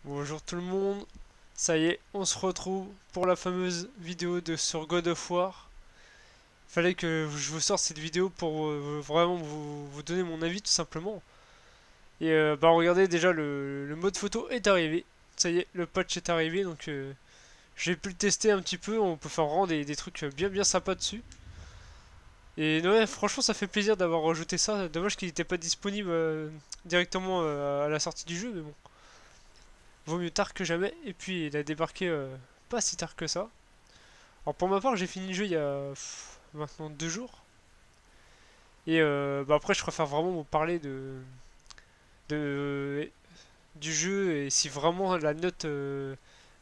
Bonjour tout le monde, ça y est, on se retrouve pour la fameuse vidéo sur God of War. Fallait que je vous sorte cette vidéo pour vraiment vous donner mon avis tout simplement. Et bah regardez déjà le mode photo est arrivé. Ça y est, le patch est arrivé donc j'ai pu le tester un petit peu. On peut faire vraiment des trucs bien sympas dessus. Et ouais, franchement ça fait plaisir d'avoir rajouté ça. Dommage qu'il n'était pas disponible directement à la sortie du jeu, mais bon. Vaut mieux tard que jamais. Et puis il a débarqué pas si tard que ça. Alors pour ma part, j'ai fini le jeu il y a maintenant 2 jours. Et bah après, je préfère vraiment vous parler de- du jeu et si vraiment la note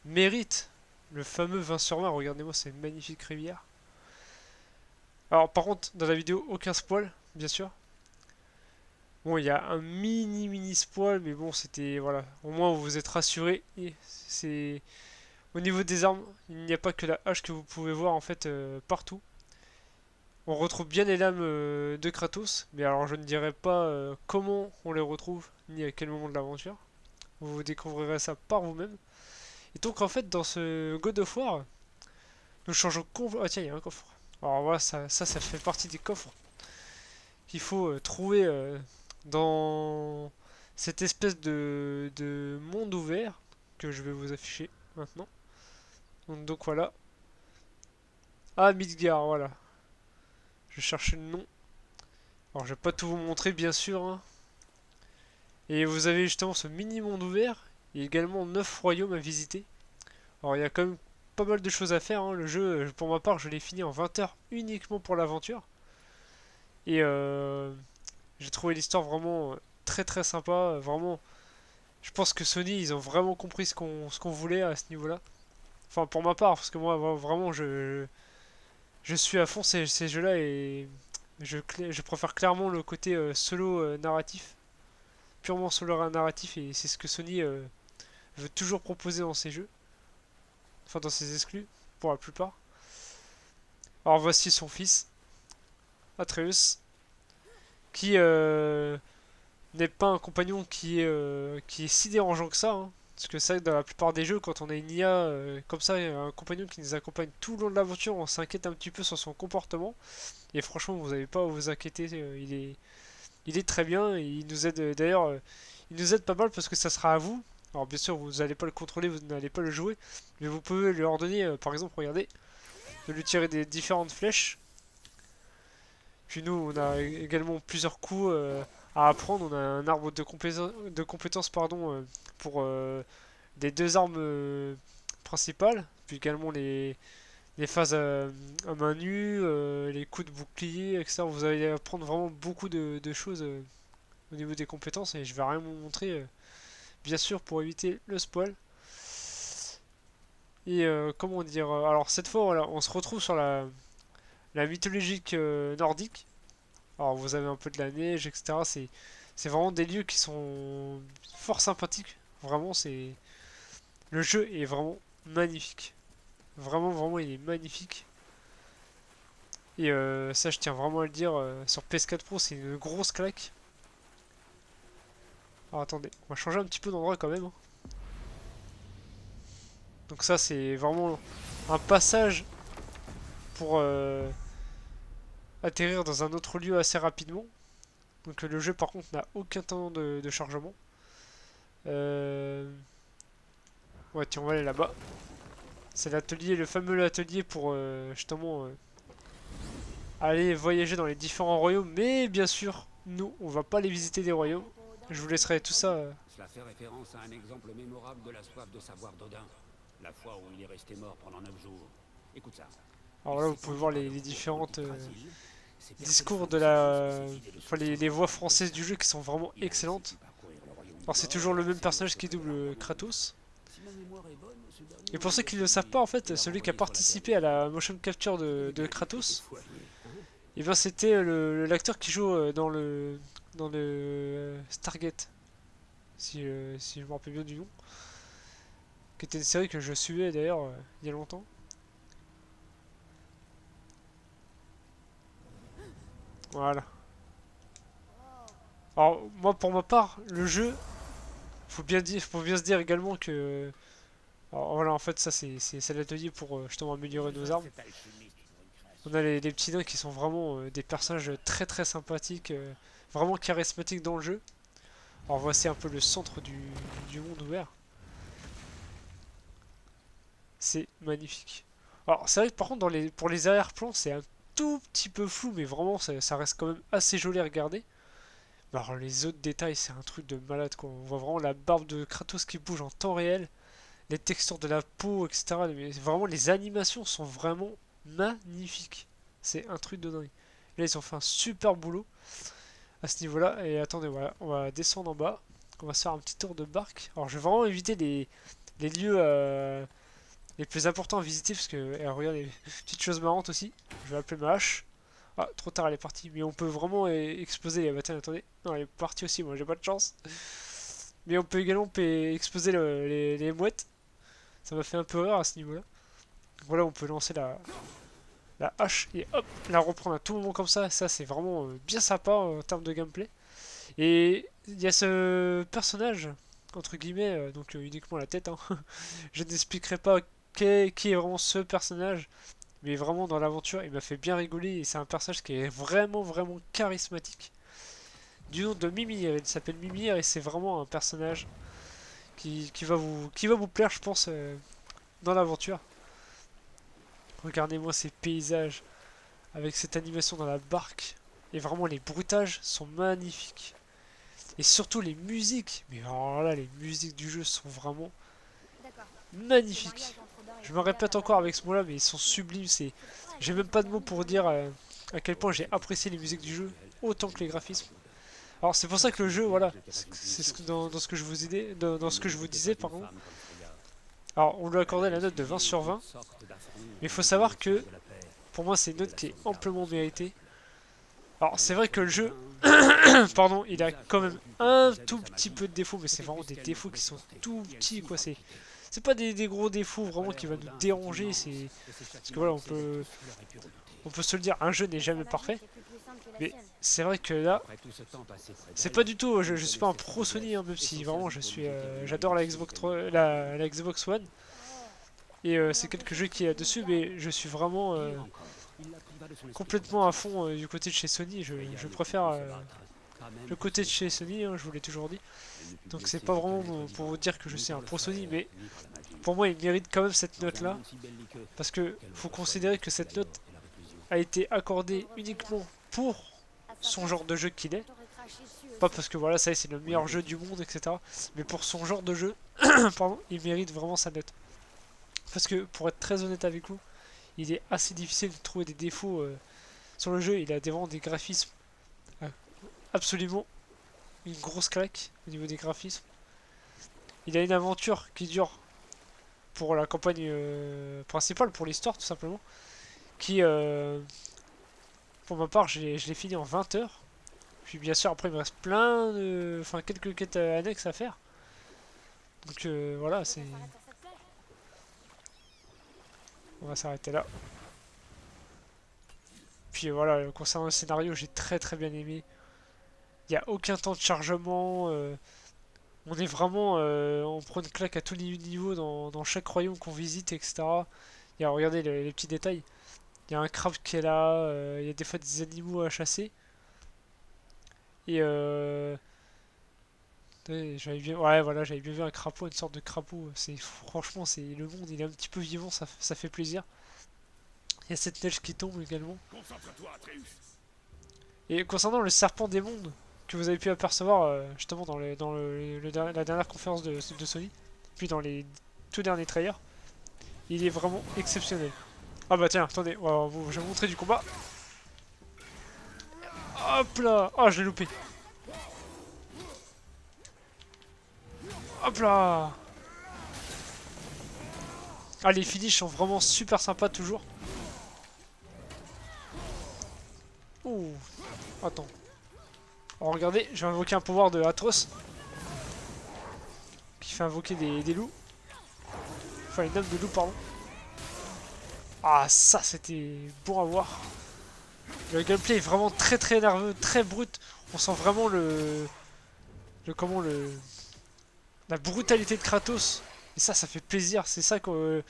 mérite le fameux 20 sur 20. Regardez-moi cette magnifique rivière. Alors par contre, dans la vidéo, aucun spoil, bien sûr. Bon, il y a un mini spoil, mais bon, c'était voilà. Au moins, vous vous êtes rassurés. Et c'est au niveau des armes, il n'y a pas que la hache que vous pouvez voir en fait partout. On retrouve bien les lames de Kratos, mais alors je ne dirai pas comment on les retrouve, ni à quel moment de l'aventure. Vous découvrirez ça par vous-même. Et donc en fait, dans ce God of War, nous changeons complètement. Ah tiens, il y a un coffre. Alors voilà, ça fait partie des coffres qu'il faut trouver dans cette espèce de monde ouvert que je vais vous afficher maintenant. Donc voilà. Ah, Midgar, voilà. Je cherchais le nom. Alors je vais pas tout vous montrer bien sûr, hein. Et vous avez justement ce mini monde ouvert. Il y a également 9 royaumes à visiter. Alors il y a quand même pas mal de choses à faire, hein. Le jeu, pour ma part, je l'ai fini en 20 heures uniquement pour l'aventure. Et j'ai trouvé l'histoire vraiment très sympa. Vraiment, je pense que Sony, ils ont vraiment compris ce qu'on voulait à ce niveau-là. Enfin pour ma part, parce que moi vraiment je suis à fond ces jeux-là et je préfère clairement le côté solo narratif, purement solo narratif et c'est ce que Sony veut toujours proposer dans ses jeux. Enfin dans ses exclus, pour la plupart. Alors voici son fils, Atreus, qui n'est pas un compagnon qui est si dérangeant que ça, hein. Parce que c'est vrai que dans la plupart des jeux, quand on a une IA comme ça, un compagnon qui nous accompagne tout le long de l'aventure, on s'inquiète un petit peu sur son comportement. Et franchement, vous n'avez pas à vous inquiéter, il est très bien, et il nous aide d'ailleurs, il nous aide pas mal parce que ça sera à vous. Alors bien sûr, vous n'allez pas le contrôler, vous n'allez pas le jouer, mais vous pouvez lui ordonner, par exemple, regardez, de lui tirer des différentes flèches. Puis nous, on a également plusieurs coups à apprendre. On a un arbre de compétences pardon, pour les deux armes principales. Puis également les phases à main nue, les coups de bouclier, etc. Vous allez apprendre vraiment beaucoup de choses au niveau des compétences. Et je vais rien vous montrer, bien sûr, pour éviter le spoil. Et comment dire, alors cette fois, voilà, on se retrouve sur la mythologique nordique. Alors vous avez un peu de la neige, etc. C'est vraiment des lieux qui sont fort sympathiques. Vraiment, c'est le jeu est vraiment magnifique. Vraiment, il est magnifique. Et ça, je tiens vraiment à le dire, sur PS4 Pro, c'est une grosse claque. Alors attendez, on va changer un petit peu d'endroit quand même, hein. Donc ça, c'est vraiment un passage pour atterrir dans un autre lieu assez rapidement. Donc le jeu, par contre, n'a aucun temps de chargement. Euh... Ouais, tiens, on va aller là-bas. C'est l'atelier, le fameux atelier pour justement aller voyager dans les différents royaumes. Mais bien sûr, nous, on va pas les visiter des royaumes. Je vous laisserai tout ça. Cela fait référence à un exemple mémorable de la soif de savoir d'Odin. La fois où il est resté mort pendant 9 jours. Écoute ça. Il Alors là, vous s'est pouvez senti voir par les, le les repos de différentes Yggdrasil, s'est discours perfectionné de sans cesse dans la, ses idées de enfin les souffrance voix et de françaises du jeu qui poésie. sont vraiment Il a ainsi pu excellentes. parcourir le royaume du Alors c'est Nord toujours et le même accéder au personnage qui secret de double l'armement lunaire. Kratos. Si ma mémoire est bonne, ce dernier Et pour aurait ceux qui ne le savent pas, défini en fait, et celui qui a renvoyé sur la terre participé des à hommes. la motion capture Vous l'avez de bien vu Kratos, défoyer, hein? et bien c'était l'acteur qui joue dans le Stargate, si je me rappelle bien du nom, qui était une série que je suivais d'ailleurs il y a longtemps. Voilà. Alors moi pour ma part, le jeu, faut bien se dire également que... Alors voilà, en fait, ça c'est l'atelier pour justement améliorer nos armes. On a les petits nains qui sont vraiment des personnages très très sympathiques, vraiment charismatiques dans le jeu. Alors voici un peu le centre du monde ouvert. C'est magnifique. Alors c'est vrai que par contre pour les arrière-plans c'est un tout petit peu flou, mais vraiment ça reste quand même assez joli à regarder. Mais alors les autres détails c'est un truc de malade quoi. On voit vraiment la barbe de Kratos qui bouge en temps réel, les textures de la peau, etc. Mais vraiment les animations sont vraiment magnifiques. C'est un truc de dingue. Là ils ont fait un super boulot à ce niveau-là. Et attendez, voilà, on va descendre en bas. On va se faire un petit tour de barque. Alors je vais vraiment éviter les lieux les plus importants à visiter parce que, regarde, les petites choses marrantes aussi. Je vais appeler ma hache. Ah, trop tard, elle est partie. Mais on peut vraiment exploser les batailles. Attendez, non, elle est partie aussi, moi j'ai pas de chance. Mais on peut également exploser les mouettes. Ça m'a fait un peu rire à ce niveau-là. Voilà, on peut lancer la hache et hop, la reprendre à tout moment comme ça. Ça, c'est vraiment bien sympa en termes de gameplay. Et il y a ce personnage, entre guillemets, donc uniquement la tête. Hein. Je n'expliquerai pas qui est vraiment ce personnage, mais vraiment dans l'aventure, il m'a fait bien rigoler et c'est un personnage qui est vraiment vraiment charismatique. Du nom de Mimir, il s'appelle Mimir et c'est vraiment un personnage qui va vous plaire, je pense, dans l'aventure. Regardez-moi ces paysages avec cette animation dans la barque et vraiment les bruitages sont magnifiques. Et surtout les musiques, mais alors là, les musiques du jeu sont vraiment magnifiques. Je me répète encore avec ce mot-là, mais ils sont sublimes. J'ai même pas de mots pour dire à quel point j'ai apprécié les musiques du jeu autant que les graphismes. Alors c'est pour ça que le jeu, voilà, dans ce que je vous disais, dans ce que je vous disais, pardon. Alors on lui a accordé la note de 20 sur 20, mais il faut savoir que pour moi c'est une note qui est amplement méritée. Alors c'est vrai que le jeu, pardon, il a quand même un tout petit peu de défauts, mais c'est vraiment des défauts qui sont tout petits, quoi. C'est pas des gros défauts vraiment qui vont nous déranger, parce que voilà, on peut se le dire, un jeu n'est jamais parfait. Mais c'est vrai que là, c'est pas du tout, je suis pas un pro Sony, hein, même si vraiment j'adore la Xbox 3, la Xbox One. Et c'est quelques jeux qu'il y a dessus, mais je suis vraiment complètement à fond du côté de chez Sony. Je préfère le côté de chez Sony, hein, je vous l'ai toujours dit. Donc c'est pas vraiment pour vous dire que je suis un pro Sony, mais pour moi il mérite quand même cette note là. Parce que faut considérer que cette note a été accordée uniquement pour son genre de jeu qu'il est. Pas parce que voilà, ça c'est le meilleur jeu du monde, etc. Mais pour son genre de jeu, pardon, il mérite vraiment sa note. Parce que pour être très honnête avec vous, il est assez difficile de trouver des défauts sur le jeu. Il a vraiment des graphismes absolument une grosse claque au niveau des graphismes. Il a une aventure qui dure pour la campagne principale, pour l'histoire tout simplement. Qui, pour ma part, je l'ai fini en 20 heures. Puis bien sûr, après il me reste plein de... Enfin, quelques quêtes annexes à faire. Donc voilà, c'est... On va s'arrêter là. Puis voilà, concernant le scénario, j'ai très bien aimé. Il n'y a aucun temps de chargement. On est vraiment... on prend une claque à tous les niveaux dans chaque royaume qu'on visite, etc. Il y a, regardez les petits détails. Il y a un crabe qui est là. Il y a des fois des animaux à chasser. Et j'avais bien, ouais, voilà, j'avais bien vu un crapaud, une sorte de crapaud. Franchement, c'est le monde, il est un petit peu vivant, ça fait plaisir. Il y a cette neige qui tombe également. Et concernant le serpent des mondes que vous avez pu apercevoir justement dans la dernière conférence de Sony, puis dans les tout derniers trailers, il est vraiment exceptionnel. Ah bah tiens, attendez, je vais vous montrer du combat. Hop là! Ah, je l'ai loupé. Hop là! Ah, les finishes sont vraiment super sympas toujours. Ouh. Attends. Alors regardez, je vais invoquer un pouvoir de Atros. Qui fait invoquer des loups. Enfin, une âme de loup, pardon. Ah, ça c'était bon à voir. Le gameplay est vraiment très nerveux, très brut. On sent vraiment comment la brutalité de Kratos. Et ça fait plaisir. C'est ça que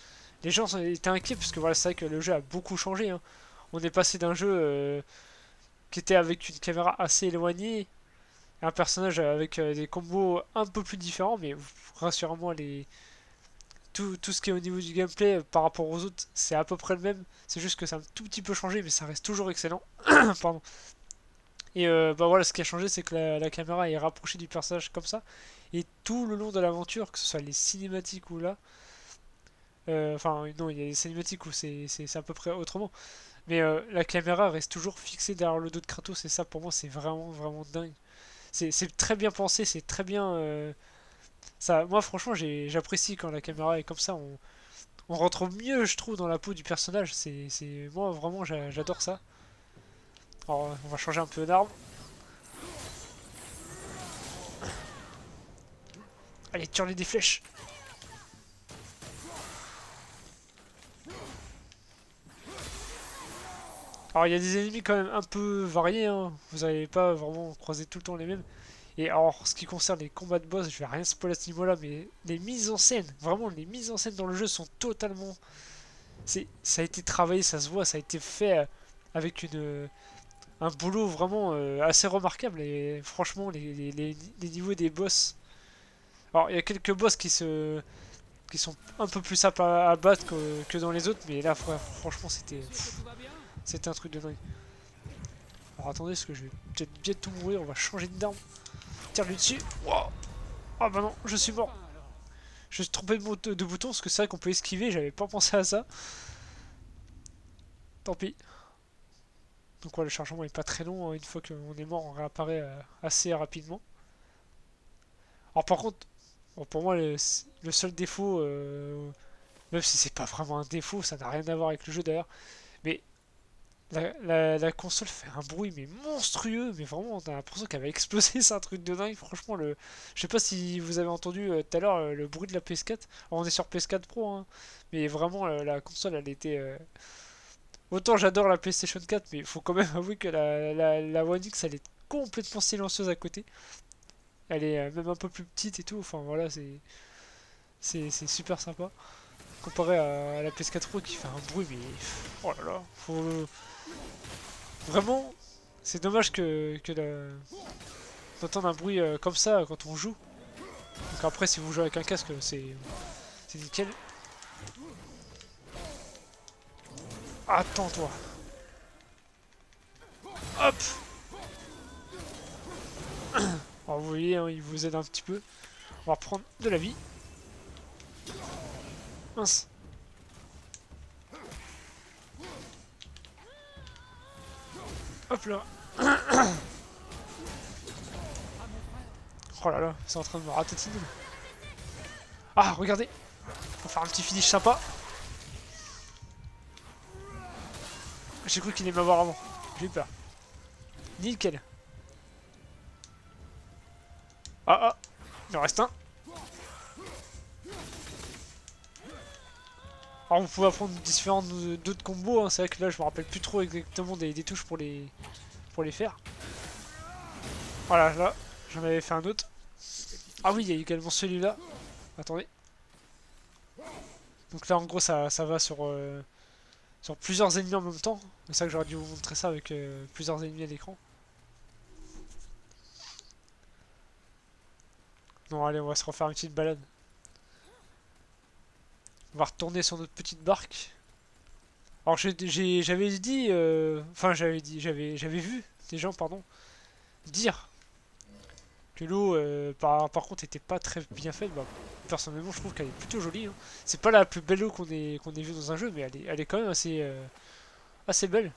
les gens étaient inquiets parce que voilà, c'est vrai que le jeu a beaucoup changé, hein. On est passé d'un jeu qui était avec une caméra assez éloignée, et un personnage avec des combos un peu plus différents, mais rassurez-moi, tout ce qui est au niveau du gameplay par rapport aux autres, c'est à peu près le même. C'est juste que ça a un tout petit peu changé, mais ça reste toujours excellent. Pardon. Et bah voilà, ce qui a changé, c'est que la caméra est rapprochée du personnage comme ça. Et tout le long de l'aventure, que ce soit les cinématiques ou là, enfin non, il y a des cinématiques où c'est à peu près autrement. Mais la caméra reste toujours fixée derrière le dos de Kratos, et ça pour moi c'est vraiment vraiment dingue. C'est très bien pensé, c'est très bien. Ça, moi franchement j'apprécie quand la caméra est comme ça. On rentre mieux, je trouve, dans la peau du personnage. Moi vraiment j'adore ça. Alors on va changer un peu d'arme. Allez, tire-les des flèches. Alors il y a des ennemis quand même un peu variés, hein. Vous n'allez pas vraiment croiser tout le temps les mêmes. Et alors, ce qui concerne les combats de boss, je vais rien spoiler à ce niveau-là, mais les mises en scène, vraiment les mises en scène dans le jeu sont totalement... Ça a été travaillé, ça se voit, ça a été fait avec un boulot vraiment assez remarquable. Et franchement, les niveaux des boss... Alors, il y a quelques boss qui sont un peu plus simples à battre que dans les autres, mais là, franchement, c'était un truc de dingue. Alors attendez, parce que je vais peut-être bientôt mourir, on va changer d'arme. Tire-lui dessus. Wow. Ah bah non, je suis mort. Je me suis trompé de bouton parce que c'est vrai qu'on peut esquiver, j'avais pas pensé à ça. Tant pis. Donc ouais, le chargement est pas très long, hein. Une fois qu'on est mort, on réapparaît assez rapidement. Alors par contre, bon, pour moi, le seul défaut, même si c'est pas vraiment un défaut, ça n'a rien à voir avec le jeu d'ailleurs, mais la console fait un bruit mais monstrueux, mais vraiment on a l'impression qu'elle va exploser, c'est un truc de dingue. Franchement, je sais pas si vous avez entendu tout à l'heure le bruit de la PS4. Alors, on est sur PS4 Pro, hein, mais vraiment la console elle était... Autant j'adore la PlayStation 4, mais il faut quand même avouer que la One X elle est complètement silencieuse à côté. Elle est même un peu plus petite et tout, enfin voilà, c'est super sympa. Comparé à la PS4 Pro qui fait un bruit, mais oh là là, vraiment, c'est dommage d'entendre un bruit comme ça quand on joue. Donc après, si vous jouez avec un casque, c'est nickel. Attends-toi. Hop. Alors vous voyez, hein, il vous aide un petit peu. On va reprendre de la vie. Mince. Hop là. Oh là là, c'est en train de me ratatiner. Ah, regardez. On va faire un petit finish sympa. J'ai cru qu'il allait m'avoir avant. J'ai eu peur. Nickel. Ah ah, il en reste un. Alors vous pouvez apprendre différents d'autres combos, hein. C'est vrai que là je me rappelle plus trop exactement des touches pour les faire. Voilà, là, j'en avais fait un autre. Ah oui, il y a également celui-là. Attendez. Donc là en gros ça va sur plusieurs ennemis en même temps. C'est ça que j'aurais dû vous montrer ça avec plusieurs ennemis à l'écran. Non, allez, on va se refaire une petite balade. On va retourner sur notre petite barque. Alors j'avais dit, enfin j'avais vu des gens, pardon, dire que l'eau, par contre, était pas très bien faite. Bah, personnellement, je trouve qu'elle est plutôt jolie, hein. C'est pas la plus belle eau qu'on ait vue dans un jeu, mais elle est quand même assez belle.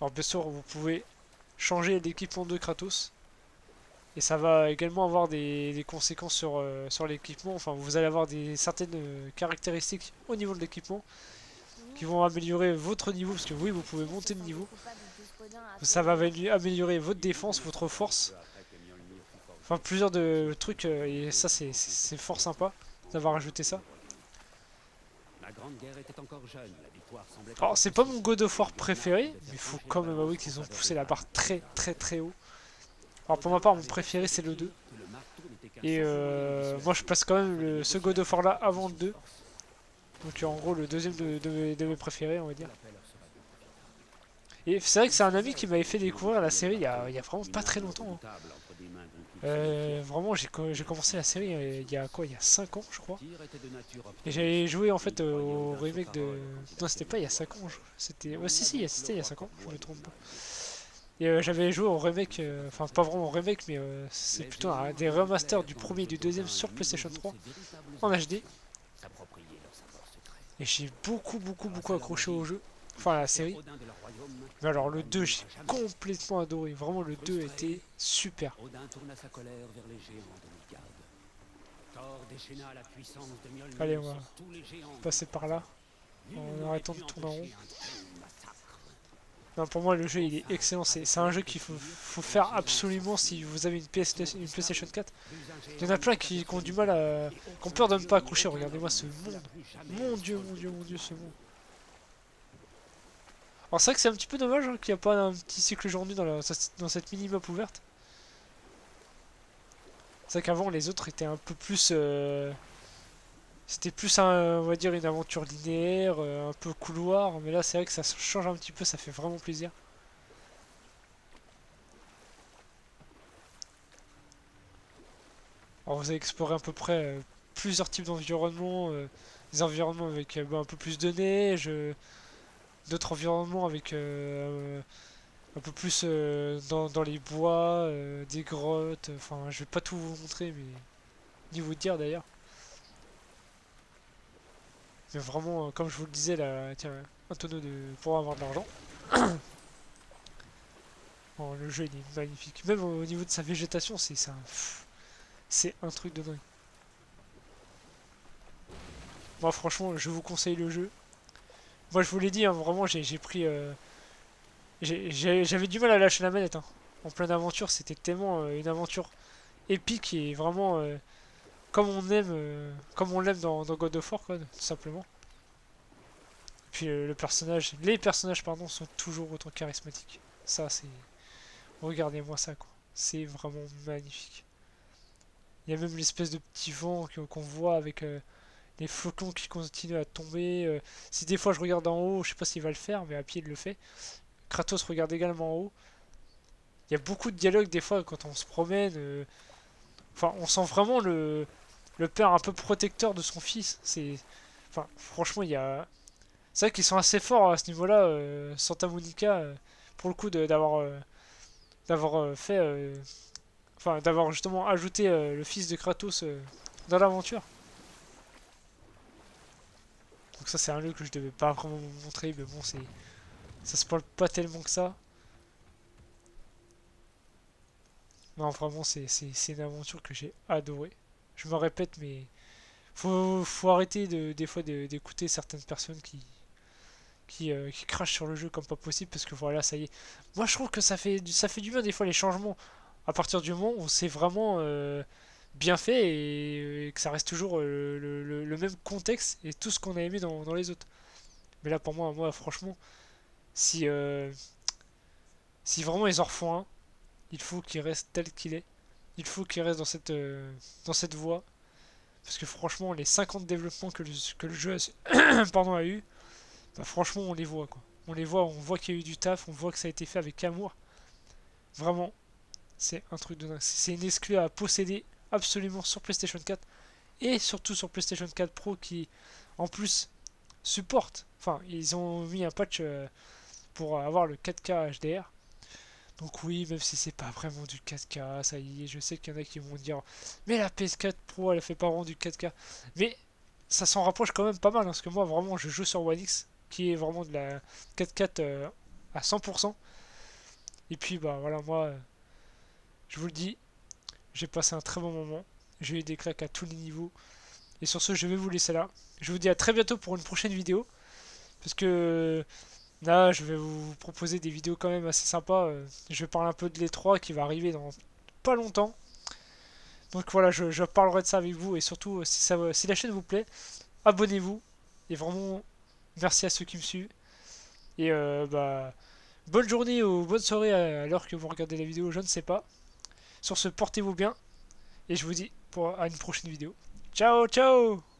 Alors bien sûr, vous pouvez changer l'équipement de Kratos. Et ça va également avoir des conséquences sur l'équipement. Enfin, vous allez avoir certaines caractéristiques au niveau de l'équipement qui vont améliorer votre niveau. Parce que oui, vous pouvez monter de niveau. Ça va améliorer votre défense, votre force. Enfin, plusieurs de trucs. Et ça, c'est fort sympa d'avoir ajouté ça. Grande Guerre était encore jeune, la victoire semblait... Alors c'est pas mon God of War préféré, mais il faut quand même avouer qu'ils ont poussé la barre très haut. Alors pour ma part, mon préféré c'est le 2. Et moi je place quand même ce God of War là avant le 2. Donc en gros le deuxième de mes préférés, on va dire. Et c'est vrai que c'est un ami qui m'avait fait découvrir la série il y a vraiment pas très longtemps, hein. Vraiment j'ai commencé la série il y a quoi, il y a 5 ans je crois. Et j'avais joué en fait au remake de... Non c'était pas il y a 5 ans, c'était... Ouais si c'était il y a 5 ans, je me trompe pas. Et j'avais joué au remake, enfin pas vraiment au remake mais c'est plutôt des remasters du premier et du deuxième sur PlayStation 3 en HD. Et j'ai beaucoup accroché au jeu, enfin à la série. Mais alors le 2 j'ai complètement adoré, vraiment le 2 était super. Allez on va passer par là, en arrêtant de tourner en rond. Non, pour moi le jeu il est excellent, c'est un jeu qu'il faut faire absolument si vous avez une PlayStation 4. Il y en a plein qui ont du mal à... qui ont peur de ne pas accrocher, regardez-moi ce monde. Mon dieu ce monde. Alors c'est vrai que c'est un petit peu dommage hein, qu'il n'y a pas un petit cycle jour-nuit dans cette mini-map ouverte. C'est vrai qu'avant les autres étaient un peu plus... C'était plus, on va dire, une aventure linéaire, un peu couloir, mais là c'est vrai que ça change un petit peu, ça fait vraiment plaisir. Alors vous allez explorer à peu près plusieurs types d'environnements, des environnements avec un peu plus de neige, d'autres environnements avec un peu plus dans les bois, des grottes, enfin je vais pas tout vous montrer, mais ni vous dire d'ailleurs. Mais vraiment, comme je vous le disais, là, tiens, un tonneau pour avoir de l'argent. Oh, le jeu il est magnifique. Même au niveau de sa végétation, c'est un truc de dingue. Moi franchement, je vous conseille le jeu. Moi je vous l'ai dit, hein, vraiment j'ai pris... j'avais du mal à lâcher la manette. Hein. En pleine aventure, c'était tellement une aventure épique et vraiment comme on l'aime dans God of War, quoi, tout simplement. Puis les personnages pardon, sont toujours autant charismatiques. Ça c'est... Regardez-moi ça quoi. C'est vraiment magnifique. Il y a même l'espèce de petit vent qu'on voit avec les flocons qui continuent à tomber. Si des fois je regarde en haut, je sais pas s'il va le faire, mais à pied il le fait. Kratos regarde également en haut. Il y a beaucoup de dialogues des fois quand on se promène. Enfin, on sent vraiment le père un peu protecteur de son fils. Enfin, franchement, il y a... C'est vrai qu'ils sont assez forts à ce niveau-là, Santa Monica, pour le coup d'avoir fait... Enfin, d'avoir justement ajouté le fils de Kratos dans l'aventure. Donc ça c'est un lieu que je devais pas vraiment vous montrer, mais bon ça spoil pas tellement que ça. Non vraiment c'est une aventure que j'ai adorée. Je me répète mais faut arrêter des fois d'écouter certaines personnes qui crachent sur le jeu comme pas possible parce que voilà ça y est. Moi je trouve que ça fait du bien des fois les changements à partir du moment où c'est vraiment bien fait et que ça reste toujours le même contexte et tout ce qu'on a aimé dans les autres. Mais là pour moi franchement si si vraiment ils en refont un, il faut qu'il reste tel qu'il est. Il faut qu'il reste dans cette voie. Parce que franchement, les 50 développements que le jeu pardon, a eu, bah franchement, on les voit quoi. On voit qu'il y a eu du taf, on voit que ça a été fait avec amour. Vraiment, c'est un truc de dingue. C'est une exclue à posséder absolument sur PlayStation 4 et surtout sur PlayStation 4 Pro qui, en plus, supporte. Enfin, ils ont mis un patch pour avoir le 4K HDR. Donc oui, même si c'est pas vraiment du 4K, ça y est, je sais qu'il y en a qui vont dire mais la PS4 Pro elle fait pas vraiment du 4K. Mais ça s'en rapproche quand même pas mal, hein, parce que moi vraiment je joue sur One X, qui est vraiment de la 4K à 100%. Et puis bah voilà, moi je vous le dis, j'ai passé un très bon moment, j'ai eu des claques à tous les niveaux. Et sur ce, je vais vous laisser là. Je vous dis à très bientôt pour une prochaine vidéo, parce que là, je vais vous proposer des vidéos quand même assez sympas. Je vais parler un peu de l'E3 qui va arriver dans pas longtemps. Donc voilà, je parlerai de ça avec vous. Et surtout, si la chaîne vous plaît, abonnez-vous. Et vraiment, merci à ceux qui me suivent. Et bah, bonne journée ou bonne soirée à l'heure que vous regardez la vidéo, je ne sais pas. Sur ce, portez-vous bien. Et je vous dis à une prochaine vidéo. Ciao, ciao!